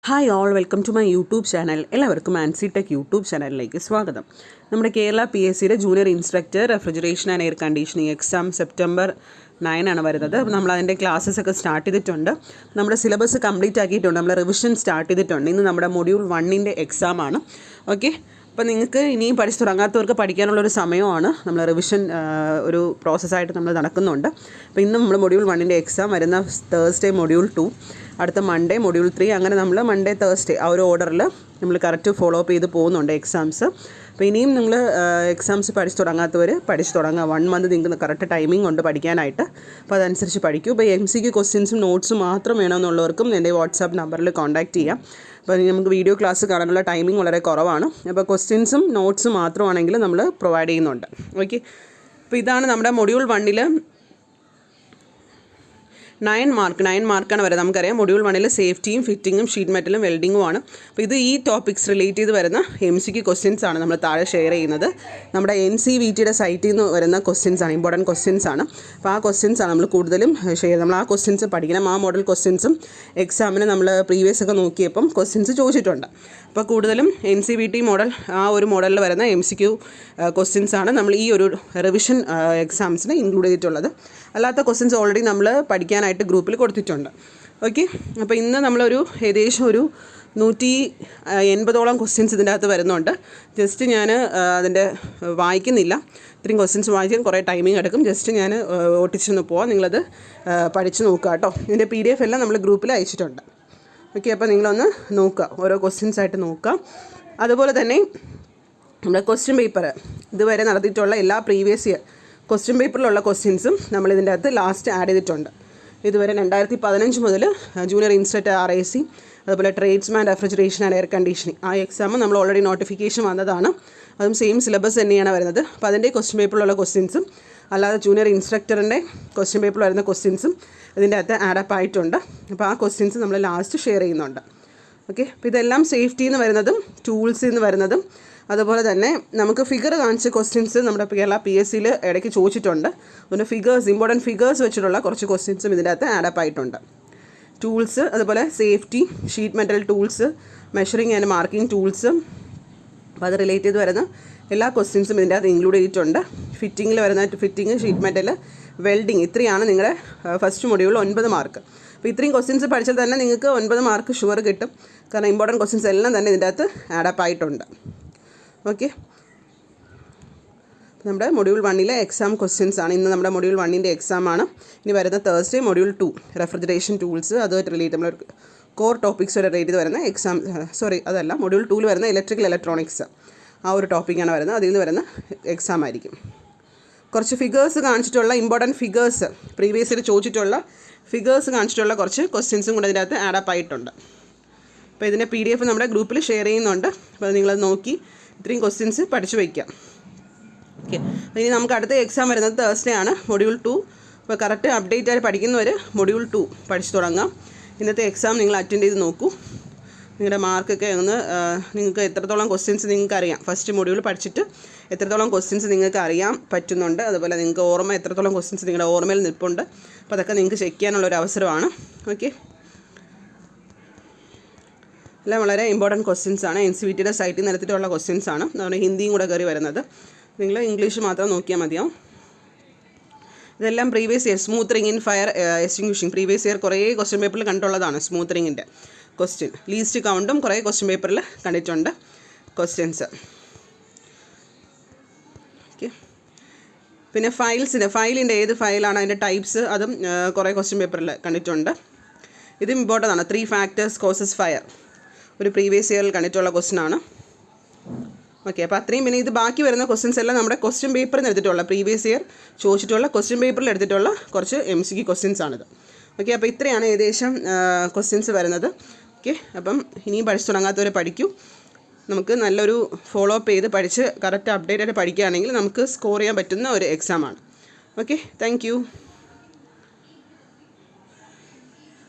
Hi all, welcome to my YouTube channel. എല്ലാവർക്കും Ancy tech YouTube ചാനലിലേക്ക് സ്വാഗതം. നമ്മുടെ കേരള PSCയുടെ junior instructor refrigeration and air conditioning exam September 9 ആണ് വരുന്നത്. അപ്പോൾ നമ്മളതിൻ്റെ ക്ലാസ്സസ് ഒക്കെ സ്റ്റാർട്ട് ചെയ്തിട്ടുണ്ട്. നമ്മുടെ സിലബസ് കംപ്ലീറ്റ് ആക്കിയിട്ടുണ്ട്. നമ്മൾ റിവിഷൻ സ്റ്റാർട്ട് ചെയ്തിട്ടുണ്ട്. ഇന്ന് നമ്മുടെ മൊഡ്യൂൾ 1ൻ്റെ എക്സാമാണ്. ഓക്കെ, അപ്പോൾ നിങ്ങൾക്ക് ഇനിയും പഠിച്ച് തുടങ്ങാത്തവർക്ക് പഠിക്കാനുള്ളൊരു സമയമാണ്. നമ്മൾ റിവിഷൻ ഒരു പ്രോസസ്സായിട്ട് നമ്മൾ നടക്കുന്നുണ്ട്. അപ്പോൾ ഇന്ന് നമ്മൾ മൊഡ്യൂൾ 1ൻ്റെ എക്സാം വരുന്ന തേഴ്സ്ഡേ മൊഡ്യൂൾ 2, അടുത്ത മൺഡേ മൊഡ്യൂൾ 3, അങ്ങനെ നമ്മൾ മൺഡേ തേഴ്സ്ഡേ ആ ഒരു ഓർഡറിൽ നമ്മൾ കറക്റ്റ് ഫോളോ അപ്പ് ചെയ്ത് പോകുന്നുണ്ട് എക്സാംസ്. അപ്പോൾ ഇനിയും നിങ്ങൾ എക്സാംസ് പഠിച്ച് തുടങ്ങാത്തവർ പഠിച്ച് തുടങ്ങുക. 1 മന്ത് നിങ്ങൾക്ക് കറക്റ്റ് ടൈമിംഗ് ഉണ്ട് പഠിക്കാനായിട്ട്. അപ്പോൾ അതനുസരിച്ച് പഠിക്കൂ. ഇപ്പോൾ MCQ ക്വസ്റ്റ്യൻസും നോട്ട്സും മാത്രം വേണമെന്നുള്ളവർക്കും എൻ്റെ വാട്സാപ്പ് നമ്പറിൽ കോൺടാക്റ്റ് ചെയ്യാം. അപ്പോൾ നമുക്ക് വീഡിയോ ക്ലാസ് കാണാനുള്ള ടൈമിംഗ് വളരെ കുറവാണ്. അപ്പോൾ ക്വസ്റ്റ്യൻസും നോട്ട്സും മാത്രമാണെങ്കിൽ നമ്മൾ പ്രൊവൈഡ് ചെയ്യുന്നുണ്ട്. ഓക്കെ, അപ്പോൾ ഇതാണ് നമ്മുടെ മൊഡ്യൂൾ 1ൽ 9 മാർക്കാണ് വരുന്നത്. നമുക്കറിയാം മൊഡ്യൂൾ 1ൽ സേഫ്റ്റിയും ഫിറ്റിങ്ങും ഷീറ്റ് മെറ്റലും വെൽഡിങ്ങും ആണ്. അപ്പോൾ ഈ ടോപ്പിക്സ് റിലേറ്റ് ചെയ്ത് വരുന്ന MCQ ക്വസ്റ്റ്യൻസ് ആണ് നമ്മൾ താഴെ ഷെയർ ചെയ്യുന്നത്. നമ്മുടെ NCVTയുടെ സൈറ്റിൽ നിന്ന് വരുന്ന ക്വസ്റ്റ്യൻസ് ആണ്, ഇമ്പോർട്ടൻറ്റ് ക്വസ്റ്റ്യൻസ് ആണ്. അപ്പോൾ ആ ക്വസ്റ്റ്യൻസ് ആണ് നമ്മൾ കൂടുതലും ഷെയർ. നമ്മൾ ആ ക്വസ്റ്റ്യൻസ് പഠിക്കണം. ആ മോഡൽ ക്വസ്റ്റ്യൻസും എക്സാമിന് നമ്മൾ പ്രീവിയസ് ഒക്കെ നോക്കിയപ്പം ക്വസ്റ്റ്യൻസ് ചോദിച്ചിട്ടുണ്ട്. അപ്പോൾ കൂടുതലും NCVT മോഡൽ, ആ ഒരു മോഡലിൽ വരുന്ന MCQ ക്വസ്റ്റ്യൻസ് ആണ് നമ്മൾ ഈ ഒരു റിവിഷൻ എക്സാംസിന് ഇൻക്ലൂഡ് ചെയ്തിട്ടുള്ളത്. അല്ലാത്ത ക്വസ്റ്റ്യൻസ് ഓൾറെഡി നമ്മൾ പഠിക്കാനായിട്ട് ഗ്രൂപ്പിൽ കൊടുത്തിട്ടുണ്ട്. ഓക്കെ, അപ്പോൾ ഇന്ന് നമ്മളൊരു ഏകദേശം ഒരു 180ഓളം ക്വസ്റ്റ്യൻസ് ഇതിൻ്റെ അകത്ത് വരുന്നുണ്ട്. ജസ്റ്റ് ഞാൻ അതിൻ്റെ വായിക്കുന്നില്ല. ഇത്രയും ക്വസ്റ്റ്യൻസ് വായിക്കാൻ കുറേ ടൈമിംഗ് എടുക്കും. ജസ്റ്റ് ഞാൻ ഓട്ടിച്ചൊന്ന് പോവാം. നിങ്ങളത് പഠിച്ച് നോക്കുക കേട്ടോ. ഇതിൻ്റെ PDF എല്ലാം നമ്മൾ ഗ്രൂപ്പിൽ അയച്ചിട്ടുണ്ട്. ഓക്കെ, അപ്പോൾ നിങ്ങളൊന്ന് നോക്കുക, ഓരോ ക്വസ്റ്റ്യൻസ് ആയിട്ട് നോക്കുക. അതുപോലെ തന്നെ നമ്മുടെ ക്വസ്റ്റ്യൻ പേപ്പർ ഇതുവരെ നടത്തിയിട്ടുള്ള എല്ലാ പ്രീവിയസ് ഇയർ ക്വസ്റ്റ്യൻ പേപ്പറിലുള്ള ക്വസ്റ്റ്യൻസും നമ്മളിതിൻ്റെ അകത്ത് ലാസ്റ്റ് ആഡ് ചെയ്തിട്ടുണ്ട്. ഇതുവരെ 2015 മുതൽ ജൂനിയർ ഇൻസ്ട്രക്ടർ RAC, അതുപോലെ tradesman refrigeration and air conditioning ആ എക്സാം നമ്മൾ ഓൾറെഡി നോട്ടിഫിക്കേഷൻ വന്നതാണ്. അതും സെയിം സിലബസ് തന്നെയാണ് വരുന്നത്. അപ്പോൾ അതിൻ്റെ ക്വസ്റ്റ്യൻ പേപ്പറിലുള്ള ക്വസ്റ്റ്യൻസും അല്ലാതെ ജൂനിയർ ഇൻസ്ട്രക്ടറിൻ്റെ ക്വസ്റ്റ്യൻ പേപ്പറിൽ വരുന്ന ക്വസ്റ്റ്യൻസും ഇതിൻ്റെ അകത്ത് ആഡപ്പ് ആയിട്ടുണ്ട്. അപ്പോൾ ആ ക്വസ്റ്റ്യൻസ് നമ്മൾ ലാസ്റ്റ് ഷെയർ ചെയ്യുന്നുണ്ട്. ഓക്കെ, അപ്പോൾ ഇതെല്ലാം സേഫ്റ്റിയിൽ നിന്ന് വരുന്നതും ടൂൾസിൽ നിന്ന് വരുന്നതും അതുപോലെ തന്നെ നമുക്ക് ഫിഗർ കാണിച്ച ക്വസ്റ്റ്യൻസ് നമ്മുടെ കേരള PSCയിൽ ഇടയ്ക്ക് ചോദിച്ചിട്ടുണ്ട്. അതുകൊണ്ട് ഇമ്പോർട്ടൻറ്റ് ഫിഗേഴ്സ് വെച്ചിട്ടുള്ള കുറച്ച് ക്വസ്റ്റ്യൻസും ഇതിൻ്റെ അകത്ത് ആഡപ്പ് ആയിട്ടുണ്ട്. ടൂൾസ്, അതുപോലെ safety, sheet metal tools, measuring and marking tools, അപ്പോൾ അത് റിലേറ്റ് ചെയ്ത് വരുന്ന എല്ലാ ക്വസ്റ്റ്യൻസും ഇതിൻ്റെ അകത്ത് ഇൻക്ലൂഡ് ചെയ്തിട്ടുണ്ട്. ഫിറ്റിങ്ങിൽ വരുന്ന ഫിറ്റിങ്, ഷീറ്റ് മെറ്റൽ, വെൽഡിങ്, ഇത്രയാണ് നിങ്ങളുടെ ഫസ്റ്റ് മൊഡ്യൂളിൽ 9 മാർക്ക്. അപ്പോൾ ഇത്രയും ക്വസ്റ്റ്യൻസ് പഠിച്ചാൽ തന്നെ നിങ്ങൾക്ക് 9 മാർക്ക് ഷുവർ കിട്ടും. കാരണം ഇമ്പോർട്ടൻറ്റ് ക്വസ്റ്റ്യൻസ് എല്ലാം തന്നെ ഇതിൻ്റെ അകത്ത് ആഡപ്പ് ആയിട്ടുണ്ട്. ഓക്കെ, നമ്മുടെ മൊഡ്യൂൾ 1ലെ എക്സാം ക്വസ്റ്റ്യൻസ് ആണ്. ഇന്ന് നമ്മുടെ മൊഡ്യൂൾ 1ൻ്റെ എക്സാമാണ്. ഇനി വരുന്ന തേഴ്സ്ഡേ മൊഡ്യൂൾ 2 റെഫ്രിജറേഷൻ ടൂൾസ്, അതുമായിട്ട് റിലേറ്റ് നമ്മൾ കോർ ടോപ്പിക്സ് റിലേറ്റ് ചെയ്ത് വരുന്ന എക്സാം, അതല്ല മൊഡ്യൂൾ 2ൽ വരുന്ന ഇലക്ട്രോണിക്സ് ആ ഒരു ടോപ്പിക്കാണ് വരുന്നത്. അതിൽ നിന്ന് വരുന്ന എക്സാം ആയിരിക്കും. കുറച്ച് ഫിഗേഴ്സ് കാണിച്ചിട്ടുള്ള ഇമ്പോർട്ടൻറ്റ് ഫിഗേഴ്സ്, പ്രീവിയസ് ഇയർ ചോദിച്ചിട്ടുള്ള ഫിഗേഴ്സ് കാണിച്ചിട്ടുള്ള കുറച്ച് ക്വസ്റ്റ്യൻസും കൂടെ ഇതിൻ്റെ അകത്ത് ആഡപ്പ് ആയിട്ടുണ്ട്. അപ്പോൾ ഇതിൻ്റെ PDF നമ്മുടെ ഗ്രൂപ്പിൽ ഷെയർ ചെയ്യുന്നുണ്ട്. അപ്പോൾ നിങ്ങളത് നോക്കി ഇത്രയും ക്വസ്റ്റ്യൻസ് പഠിച്ചു വയ്ക്കാം. ഓക്കെ, ഇനി നമുക്ക് അടുത്ത എക്സാം വരുന്നത് തേഴ്സ്ഡേ ആണ്, മൊഡ്യൂൾ 2. അപ്പോൾ കറക്റ്റ് അപ്ഡേറ്റ് ആയിട്ട് പഠിക്കുന്നവർ മൊഡ്യൂൾ 2 പഠിച്ചു തുടങ്ങാം. ഇന്നത്തെ എക്സാം നിങ്ങൾ അറ്റൻഡ് ചെയ്ത് നോക്കൂ. നിങ്ങളുടെ മാർക്കൊക്കെ നിങ്ങൾക്ക് എത്രത്തോളം ക്വസ്റ്റ്യൻസ് നിങ്ങൾക്ക് അറിയാം, ഫസ്റ്റ് മൊഡ്യൂൾ പഠിച്ചിട്ട് എത്രത്തോളം ക്വസ്റ്റ്യൻസ് നിങ്ങൾക്ക് അറിയാൻ പറ്റുന്നുണ്ട്, അതുപോലെ നിങ്ങൾക്ക് എത്രത്തോളം ക്വസ്റ്റ്യൻസ് നിങ്ങളുടെ ഓർമ്മയിൽ നിൽപ്പുണ്ട്. അപ്പോൾ അതൊക്കെ നിങ്ങൾക്ക് ചെക്ക് ചെയ്യാനുള്ളൊരു അവസരമാണ്. ഓക്കെ, എല്ലാം വളരെ ഇമ്പോർട്ടൻറ്റ് ക്വസ്റ്റ്യൻസ് ആണ്. NCVTയുടെ സൈറ്റിൽ നിന്ന് എടുത്തിട്ടുള്ള ക്വസ്റ്റ്യൻസ് ആണ്. അതുകൊണ്ട് ഹിന്ദിയും കൂടെ കയറി വരുന്നത്. നിങ്ങൾ ഇംഗ്ലീഷ് മാത്രം നോക്കിയാൽ മതിയാവും. ഇതെല്ലാം previous year smooth in fire extinguishing previous year കുറേ ക്വസ്റ്റ്യൻ പേപ്പറിൽ കണ്ടുള്ളതാണ്. സ്മൂത്ത് റിങ്ങിൻ്റെ ക്വസ്റ്റ്യൻ ലീസ്റ്റ് കൗണ്ടും കുറേ ക്വസ്റ്റ്യൻ പേപ്പറിൽ കണ്ടിട്ടുണ്ട് ക്വസ്റ്റ്യൻസ്. ഓക്കെ, പിന്നെ ഫയലിൻ്റെ ഏത് ഫയലാണ് അതിൻ്റെ ടൈപ്സ്, അതും കുറേ ക്വസ്റ്റ്യൻ പേപ്പറിൽ കണ്ടിട്ടുണ്ട്. ഇത് ഇമ്പോർട്ടൻ്റ് ആണ്. 3 ഫാക്ടേഴ്സ് കോസസ് ഫയർ ഒരു പ്രീവിയസ് ഇയറിൽ കണ്ടിട്ടുള്ള ക്വസ്റ്റ്യൻ ആണ്. ഓക്കെ, അപ്പോൾ അത്രയും. പിന്നെ ഇത് ബാക്കി വരുന്ന ക്വസ്റ്റ്യൻസ് എല്ലാം നമ്മുടെ ക്വസ്റ്റ്യൻ പേപ്പറിൽ നിന്ന് എടുത്തിട്ടുള്ള പ്രീവിയസ് ഇയർ ചോദിച്ചിട്ടുള്ള ക്വസ്റ്റ്യൻ പേപ്പറിൽ എടുത്തിട്ടുള്ള കുറച്ച് MCQ ക്വസ്റ്റ്യൻസ് ആണിത്. ഓക്കെ, അപ്പോൾ ഇത്രയാണ് ഏകദേശം ക്വസ്റ്റ്യൻസ് വരുന്നത്. ഓക്കെ, അപ്പം ഇനിയും പഠിച്ചു തുടങ്ങാത്തവരെ പഠിക്കൂ. നമുക്ക് നല്ലൊരു ഫോളോ അപ്പ് ചെയ്ത് പഠിച്ച് കറക്റ്റ് അപ്ഡേറ്റ് ആയിട്ട് പഠിക്കുകയാണെങ്കിൽ നമുക്ക് സ്കോർ ചെയ്യാൻ പറ്റുന്ന ഒരു എക്സാമാണ്. Okay, thank you.